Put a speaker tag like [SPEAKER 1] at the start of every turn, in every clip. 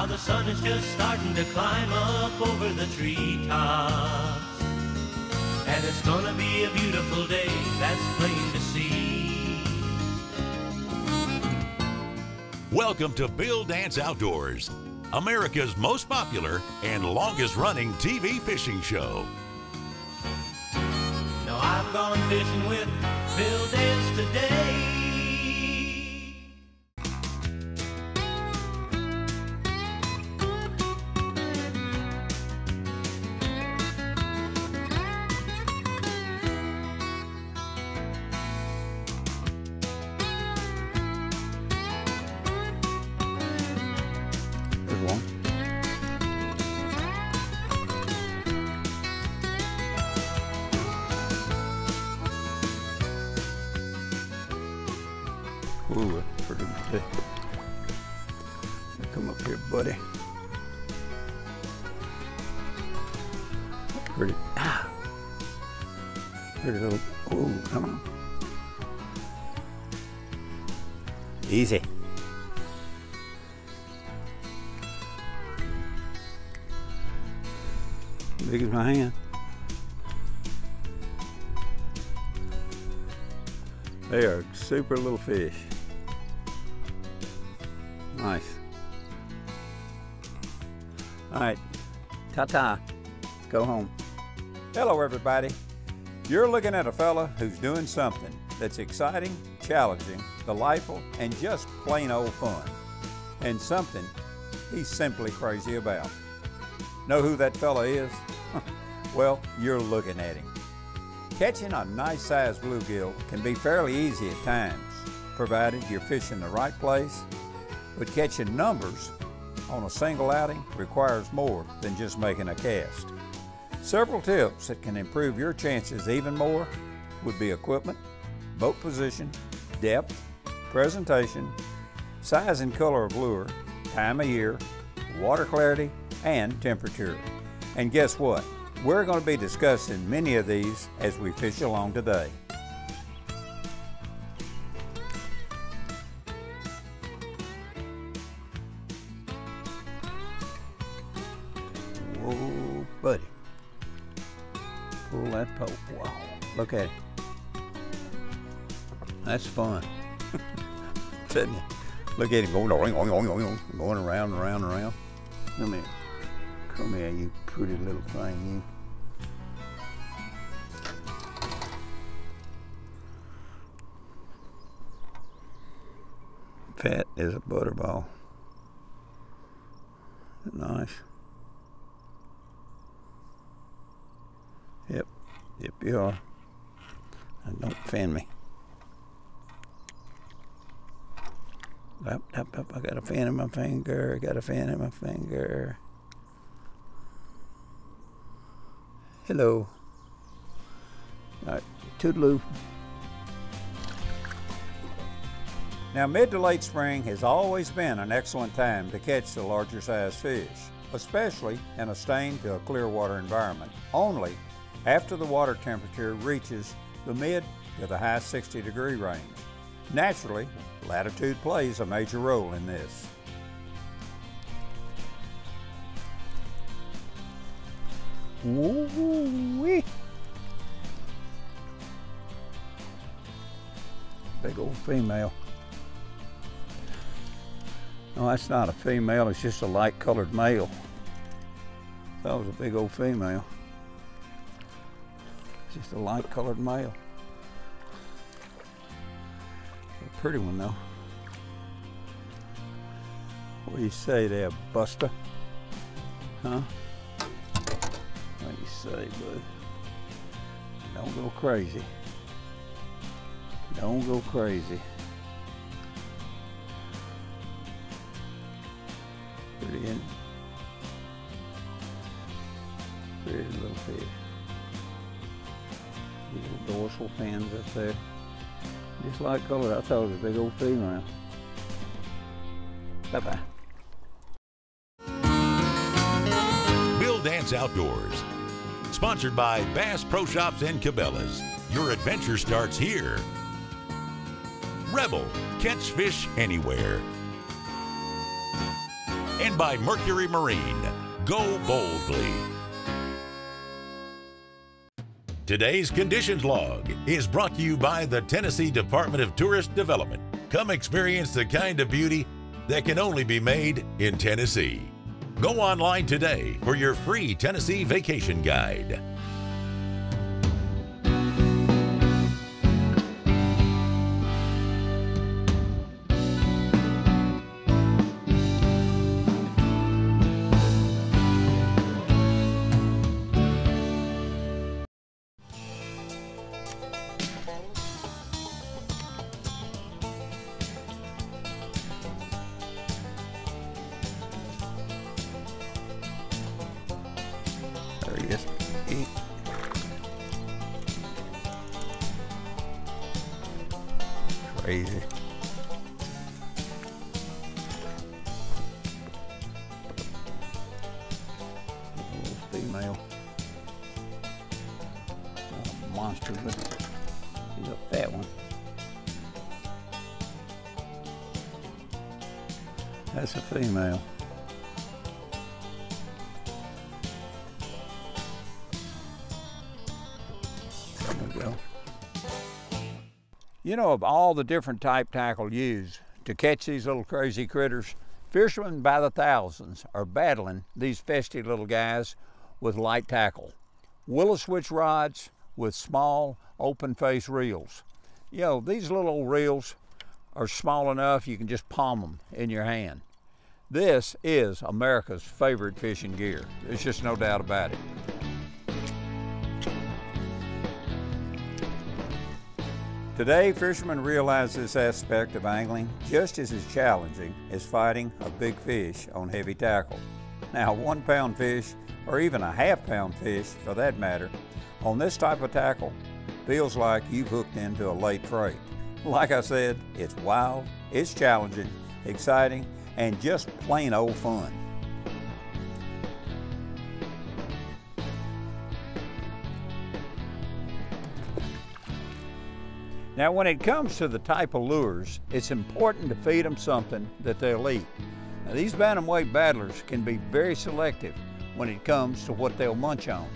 [SPEAKER 1] the sun is just starting to climb up over the treetops. And it's gonna be a beautiful day, that's plain to see.
[SPEAKER 2] Welcome to Bill Dance Outdoors, America's most popular and longest running TV fishing show.
[SPEAKER 1] Now I've gone fishing with Bill Dance today.
[SPEAKER 3] Ooh, that's pretty good. Come up here, buddy. Pretty. Pretty little. Ooh, come on. Easy. Big as my hand. They are super little fish. Nice. All right, ta-ta, go home. Hello everybody. You're looking at a fella who's doing something that's exciting, challenging, delightful, and just plain old fun. And something he's simply crazy about. Know who that fella is? Well, you're looking at him. Catching a nice sized bluegill can be fairly easy at times, provided you're fishing the right place. But catching numbers on a single outing requires more than just making a cast. Several tips that can improve your chances even more would be equipment, boat position, depth, presentation, size and color of lure, time of year, water clarity, and temperature. And guess what? We're going to be discussing many of these as we fish along today. Whoa, buddy. Pull that poke. Wow. Look at it. That's fun. Isn't it? Look at him going around and around and around. Come here. Come here, you pretty little thing, you. Fat as a butterball. Nice. Yep, you are. And don't offend me. Up, I got a fan in my finger, Hello. All right, toodaloo. Now, mid to late spring has always been an excellent time to catch the larger size fish, especially in a stained to a clear water environment, only after the water temperature reaches the mid to the high 60-degree range. Naturally, latitude plays a major role in this. Woo-wee. Big old female. No, that's not a female, it's just a light-colored male. That was a big old female. Just a light-colored male. A pretty one, though. What do you say there, Buster? Huh? What do you say, bud? Don't go crazy. Don't go crazy. Pretty in. Pretty little fish. These little dorsal fins up there. Just like color, I thought it was a big old female. Bye-bye.
[SPEAKER 2] Bill Dance Outdoors, sponsored by Bass Pro Shops and Cabela's. Your adventure starts here. Rebel, catch fish anywhere. and by Mercury Marine. Go boldly. Today's Conditions Log is brought to you by the Tennessee Department of Tourist Development. Come experience the kind of beauty that can only be made in Tennessee. Go online today for your free Tennessee vacation guide.
[SPEAKER 3] There he is. Crazy. Little female. Not a monster, but he's a fat one. That's a female. Go. You know, of all the different type tackle used to catch these little crazy critters, fishermen by the thousands are battling these festy little guys with light tackle. Willow switch rods with small open face reels. You know, these little old reels are small enough you can just palm them in your hand. This is America's favorite fishing gear. There's just no doubt about it. Today, fishermen realize this aspect of angling just as challenging as fighting a big fish on heavy tackle. Now, 1 pound fish, or even a half-pound fish for that matter, on this type of tackle feels like you've hooked into a late freight. Like I said, it's wild, it's challenging, exciting, and just plain old fun. Now, when it comes to the type of lures, it's important to feed them something that they'll eat. Now, these bantamweight battlers can be very selective when it comes to what they'll munch on.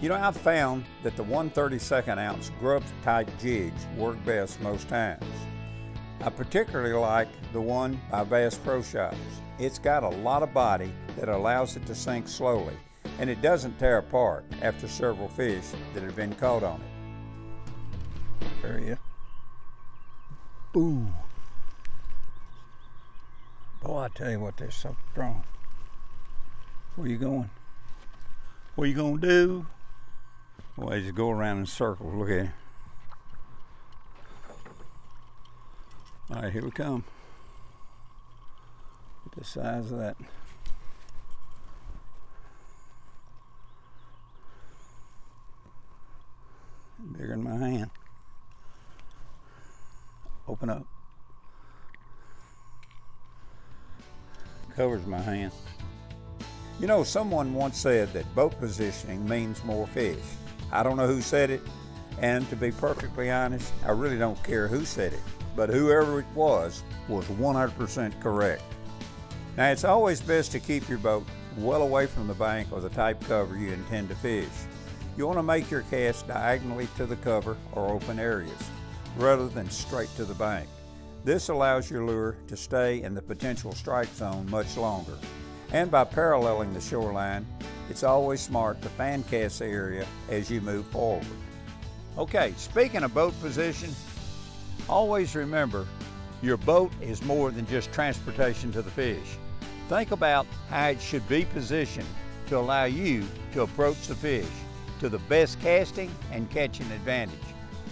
[SPEAKER 3] You know, I've found that the 1/32 ounce grub type jigs work best most times. I particularly like the one by Bass Pro Shops. It's got a lot of body that allows it to sink slowly, and it doesn't tear apart after several fish that have been caught on it. There you go. Ooh. Boy, I tell you what, they're so strong. Where you going? What you gonna do? Boy, just go around in circles. Look at him. All right, here we come. Look at the size of that. Bigger than my hand. Open up. Covers my hand. You know, someone once said that boat positioning means more fish. I don't know who said it, and to be perfectly honest, I really don't care who said it, but whoever it was 100% correct. Now, it's always best to keep your boat well away from the bank or the type cover you intend to fish. You want to make your cast diagonally to the cover or open areas, rather than straight to the bank. This allows your lure to stay in the potential strike zone much longer. And by paralleling the shoreline, it's always smart to fan cast the area as you move forward. Okay, speaking of boat position, always remember your boat is more than just transportation to the fish. Think about how it should be positioned to allow you to approach the fish to the best casting and catching advantage.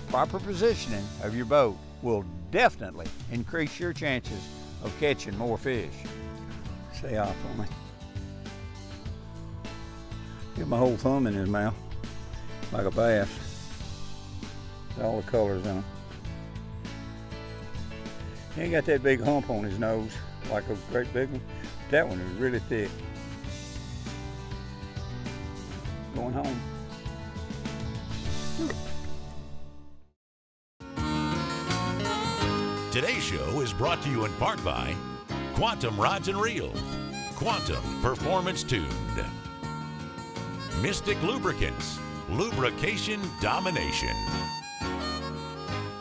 [SPEAKER 3] Proper positioning of your boat will definitely increase your chances of catching more fish. Stay off on me. Get my whole thumb in his mouth, like a bass. All the colors in him. He ain't got that big hump on his nose, like a great big one. That one is really thick. Going home.
[SPEAKER 2] Today's show is brought to you in part by Quantum Rods and Reels, Quantum Performance Tuned. Mystic Lubricants, lubrication domination.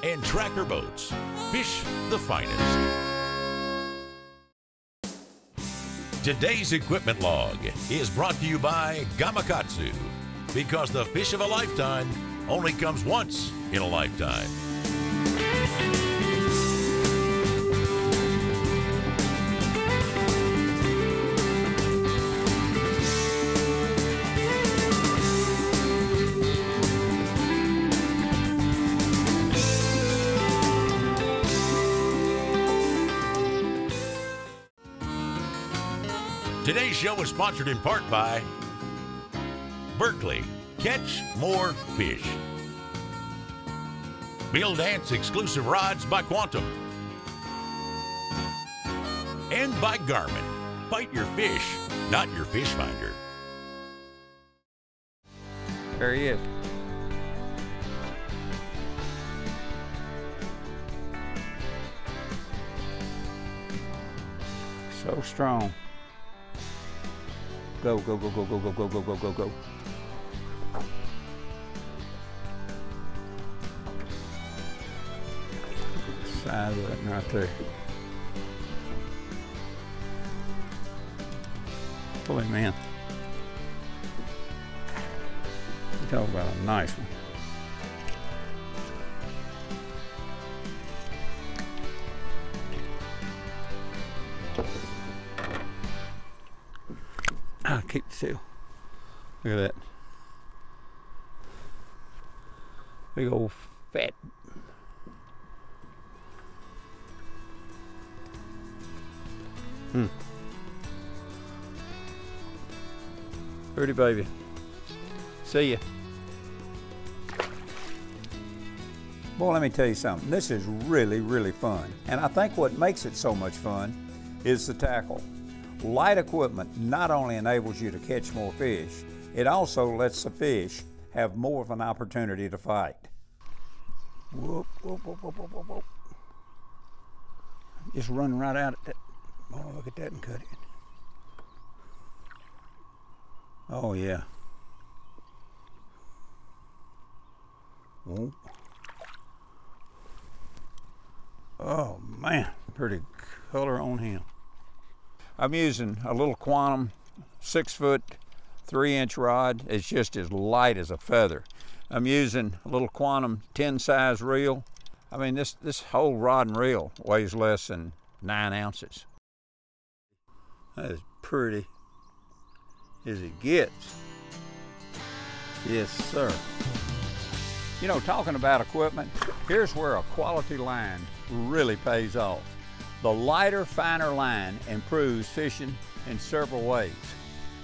[SPEAKER 2] And Tracker Boats, fish the finest. Today's equipment log is brought to you by Gamakatsu, because the fish of a lifetime only comes once in a lifetime. Today's show is sponsored in part by Berkeley, catch more fish. Bill Dance exclusive rods by Quantum. And by Garmin, fight your fish, not your fish finder.
[SPEAKER 3] There he is. So strong. Go, go, go, go, go, go, go, go, go, go, go. Size of that right there. Pull him in. You talk about a nice one. I'll keep still. Look at that. Big old fat. Pretty baby. See ya. Boy, let me tell you something. This is really, really fun. And I think what makes it so much fun is the tackle. Light equipment not only enables you to catch more fish, it also lets the fish have more of an opportunity to fight. Whoop, whoop, whoop, whoop, whoop, whoop, whoop. Just run right out at that. Oh, look at that and cut it. Oh, yeah. Whoop. Oh, man, pretty color on him. I'm using a little Quantum 6-foot 3-inch rod. It's just as light as a feather. I'm using a little Quantum 10 size reel. I mean, this whole rod and reel weighs less than 9 ounces. That is pretty as it gets. Yes, sir. You know, talking about equipment, here's where a quality line really pays off. The lighter, finer line improves fishing in several ways.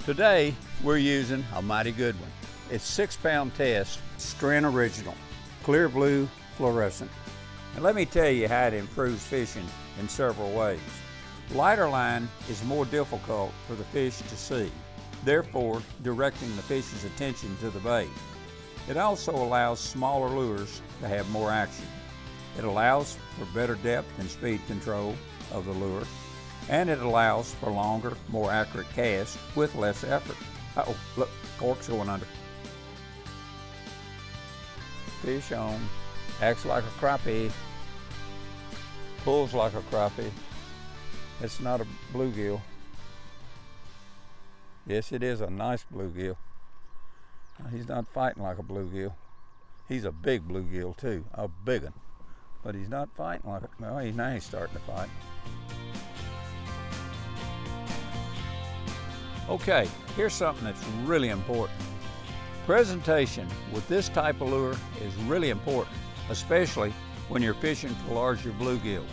[SPEAKER 3] Today, we're using a mighty good one. It's 6-pound test, Stren Original, clear blue fluorescent. And let me tell you how it improves fishing in several ways. Lighter line is more difficult for the fish to see, therefore directing the fish's attention to the bait. It also allows smaller lures to have more action. It allows for better depth and speed control of the lure, and it allows for longer, more accurate casts with less effort. Uh-oh, look, cork's going under. Fish on, acts like a crappie, pulls like a crappie. It's not a bluegill. Yes, it is a nice bluegill. He's not fighting like a bluegill. He's a big bluegill too, a big one. But he's not fighting like it. Well, now he's starting to fight. Okay, here's something that's really important. Presentation with this type of lure is really important, especially when you're fishing for larger bluegill.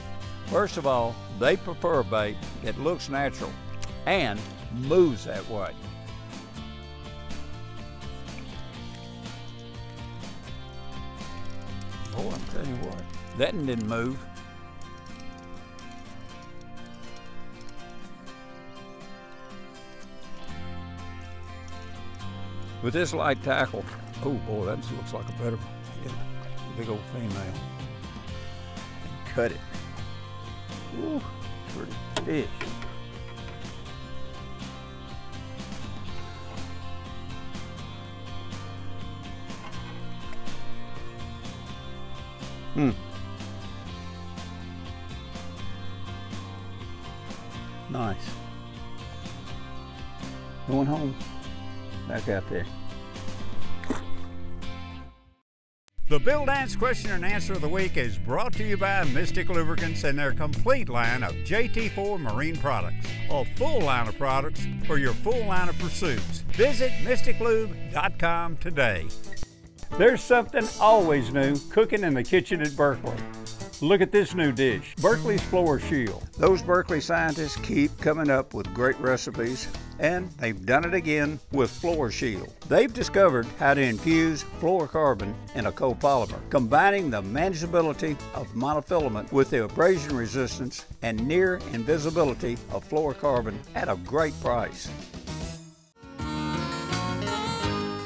[SPEAKER 3] First of all, they prefer a bait that looks natural and moves that way. Oh, I'm telling you what, that one didn't move. With this light tackle, oh boy, that looks like a better, yeah, big old female. And cut it. Ooh, pretty fish. Nice. Going home. Back out there. The Bill Dance Question and Answer of the Week is brought to you by Mystic Lubricants and their complete line of JT4 marine products. A full line of products for your full line of pursuits. Visit mysticlube.com today. There's something always new cooking in the kitchen at Berkeley. Look at this new dish, Berkeley's Floor Shield. Those Berkeley scientists keep coming up with great recipes, and they've done it again with Floor Shield. They've discovered how to infuse fluorocarbon in a copolymer, combining the manageability of monofilament with the abrasion resistance and near invisibility of fluorocarbon at a great price.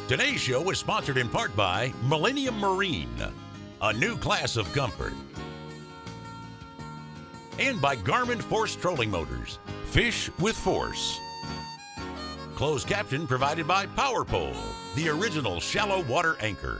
[SPEAKER 2] Today's show is sponsored in part by Millennium Marine, a new class of comfort. And by Garmin Force Trolling Motors, fish with force. Closed caption provided by Power Pole, the original shallow water anchor.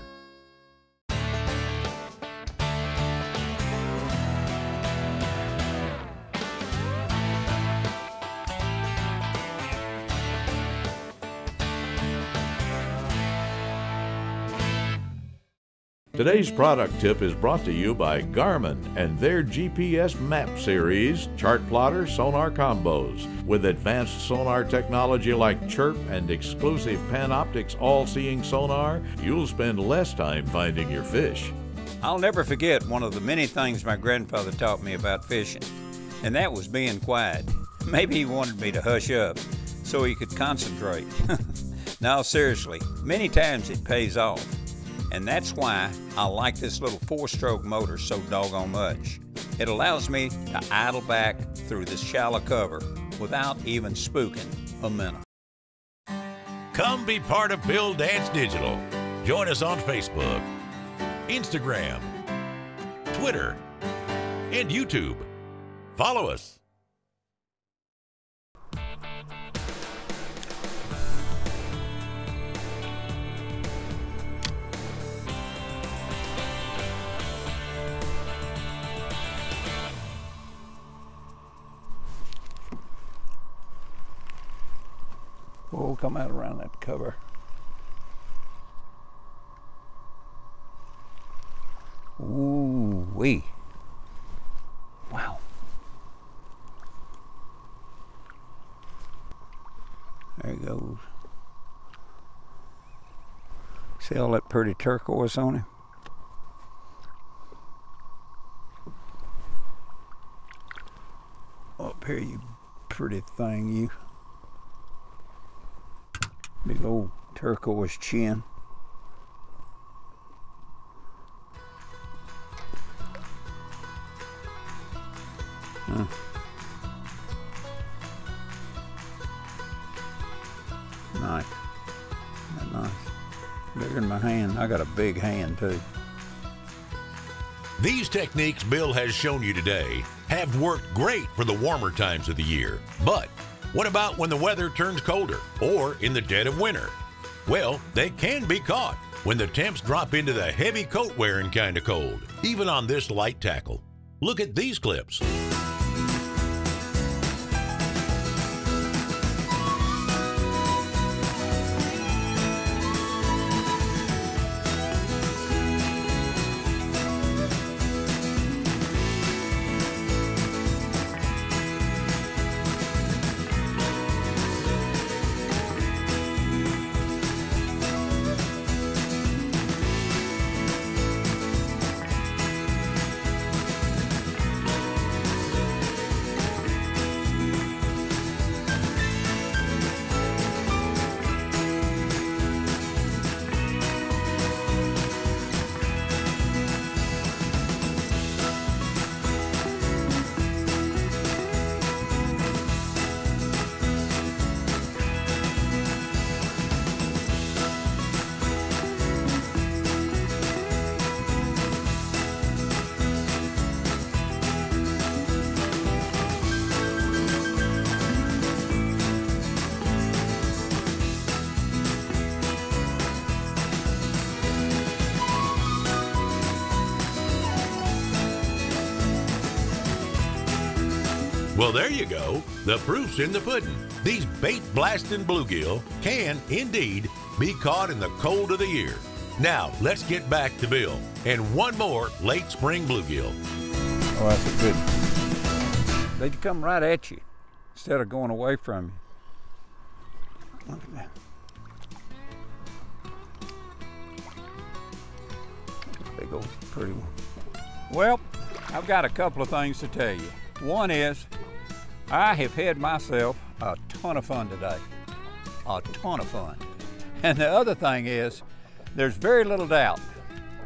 [SPEAKER 4] Today's product tip is brought to you by Garmin and their GPS map series, chart plotter, sonar combos. With advanced sonar technology like Chirp and exclusive Panoptix all-seeing sonar, you'll spend less time finding your fish.
[SPEAKER 3] I'll never forget one of the many things my grandfather taught me about fishing, and that was being quiet. Maybe he wanted me to hush up so he could concentrate. No, seriously, many times it pays off. And that's why I like this little 4-stroke motor so doggone much. It allows me to idle back through this shallow cover without even spooking a minute.
[SPEAKER 2] Come be part of Bill Dance Digital. Join us on Facebook, Instagram, Twitter, and YouTube. Follow us.
[SPEAKER 3] We'll come out around that cover. Ooh-wee. Wow. There he goes. See all that pretty turquoise on him? Up here, you pretty thing, you. Big old turquoise chin. Huh. Nice. Nice. Bigger than my hand. I got a big hand too.
[SPEAKER 2] These techniques Bill has shown you today have worked great for the warmer times of the year. But what about when the weather turns colder or in the dead of winter? Well, they can be caught when the temps drop into the heavy coat wearing kind of cold, even on this light tackle. Look at these clips. Well, there you go. The proof's in the pudding. These bait-blasting bluegill can, indeed, be caught in the cold of the year. Now, let's get back to Bill and one more late spring bluegill.
[SPEAKER 3] Oh, that's a good one. They'd come right at you instead of going away from you. Look at that. Big old pretty one. Well, I've got a couple of things to tell you. One is, I have had myself a ton of fun today. A ton of fun. And the other thing is, there's very little doubt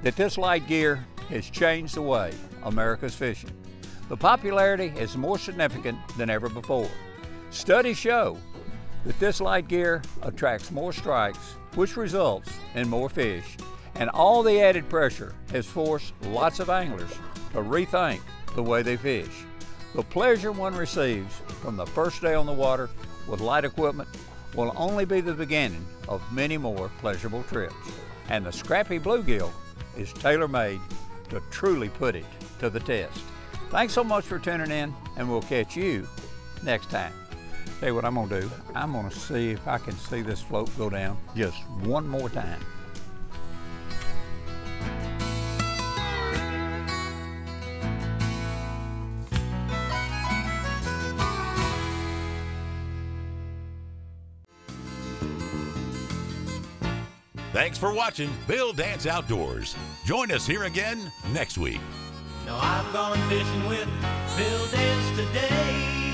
[SPEAKER 3] that this light gear has changed the way America's fishing. The popularity is more significant than ever before. Studies show that this light gear attracts more strikes, which results in more fish. And all the added pressure has forced lots of anglers to rethink the way they fish. The pleasure one receives from the first day on the water with light equipment will only be the beginning of many more pleasurable trips. And the scrappy bluegill is tailor-made to truly put it to the test. Thanks so much for tuning in, and we'll catch you next time. Tell you what I'm gonna do. I'm gonna see if I can see this float go down just one more time.
[SPEAKER 2] Thanks for watching Bill Dance Outdoors. Join us here again next week.
[SPEAKER 1] Now I've gone fishing with Bill Dance today.